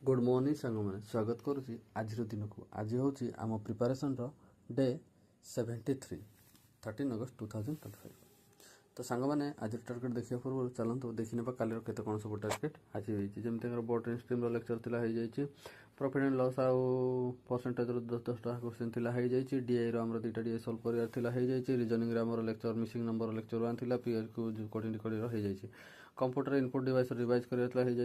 Good morning सांगମାନେ स्वागत करुच्ची आज दिन को आज हूँ आम प्रिपारेसन डे 73 13 अगस्त 2025। तो सांग मैंने आज टार्गेट देखा पूर्व चलते देखने काली केते कौन सब टार्गेट आज जमी बोर्ड एंड स्ट्रीम लेक्चर थी प्रॉफिट एंड लॉस आउ परसेंटेज 10 क्वेश्चन थी डीआई आम दुटा डीआई सल्व कर reasoning lecture missing number lecture 1 थी पीएल को coding computer input device revise कर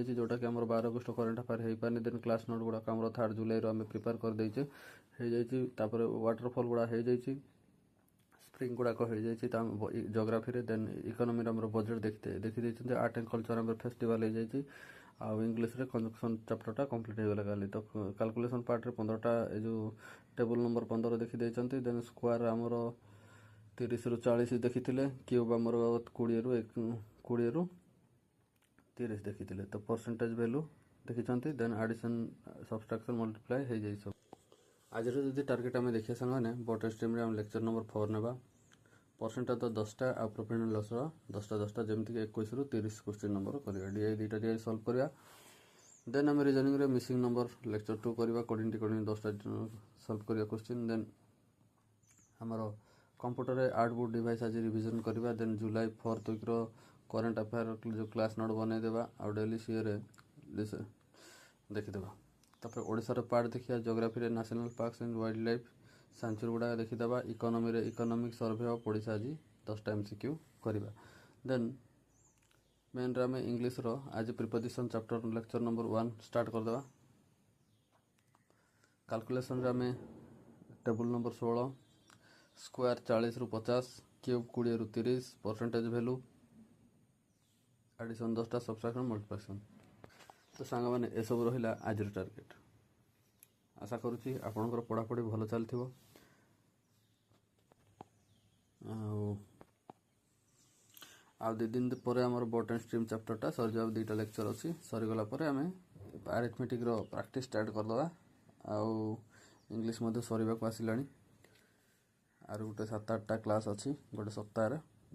जोटा कि 12 अगस्त करेन्ट अफेयर हो पारे देन क्लास नोट गुड़ाक 3 जुलाई आम प्रिपेयर करदेचे वाटरफॉल गुड़ा हो स्प्रिंग गुड़ाक हो जियोग्राफी देन इकोनॉमी बजेट देखी आर्ट एंड कल्चर फेस्टिवल हो इंग्लिश रे कंजक्शन चैप्टरटा कंप्लीट हो गला तो कैलकुलेशन पार्ट रे 15टा जो टेबल नंबर 15 देखी देन स्क्वायर आमर 30 रु 40 देखी क्यूब आमर 20 रु 30 देखी तो परसेंटेज वैल्यू देखी देन एडिशन सब्सट्रैक्शन मल्टीप्लाई हो जाए सब आज जो टार्गेट आम देखिए सांगे बॉटल स्ट्रीम आम लेक्चर नंबर 4 नेबा परसेंटेज तो 10टा आ प्रॉफिट एंड लॉस 10टा जमीक 21 रु 30 क्वेश्चन नंबर करा डीआई दुटा डीआई सल्व करा देन आम रिजनिंग रे मिसिंग नंबर लेक्चर 2 करवा कोडिंग 10टा सल्व करा क्वेश्चन देन आमर कंप्यूटर रे आर्ट बुक डिवाइस आज रिविजन करवा देन जुलाई 4 तक करेन्ट अफेयर जो क्लास नोट बनईदेवा आ डेली सीए देखीदे तापर ओडिशार पार्ट देखिए जियोग्राफी रे national parks and wild life sanctuary गुड़ा देखीदे इकोनॉमी रे इकोनॉमिक सर्वे ऑफ ओडिशा आज 10टा एमसीक्यू करवा देन मेन आम इंग्लिश रो आज preposition chapter lecture number 1 start करदे कैलकुलेशन आम टेबल नंबर 16 स्क्वायर 40 रु 50 क्यूब 20 रु 30 percentage value addition 10टा subtraction multiplication तो सांग मैंने ए सब रहा आज टार्गेट आशा करुच्ची आपणकर पढ़ापढ़ी भल चलती दु दिन पर आम बॉट एंड स्ट्रीम चैप्टरटा सरीजा दुटा लेक्चर अच्छी सरीगला आम अरिथमेटिक प्रैक्टिस स्टार्ट करदे आउ इंग्लिश सरीबा को आसिला आर गोटे 7-8टा क्लास अच्छी गोटे सप्ताह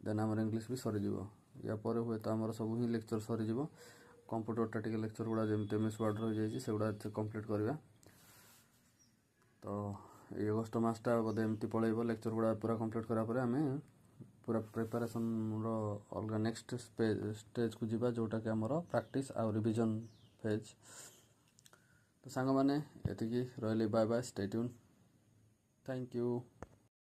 देन आम इंग्लिश भी सरीज या हुए तो आम सब ही लेक्चर सरीज कंप्यूटर टे लेक्चर गुड़ा जमी एमएस वर्ड रही से गुड़ा कंप्लीट करवा तो ये अगस्ट मसटा बोधे एमती पलैब लेक्चर गुड़ा पूरा कंप्लीट करापर आम पूरा प्रिपेरेसन अलग नेक्स्ट स्टेज को जीवा जोटा कि आमर प्रैक्टिस आउ रिविजन फेज तो सांग मैंने ये रही bye bye stay tune thank you.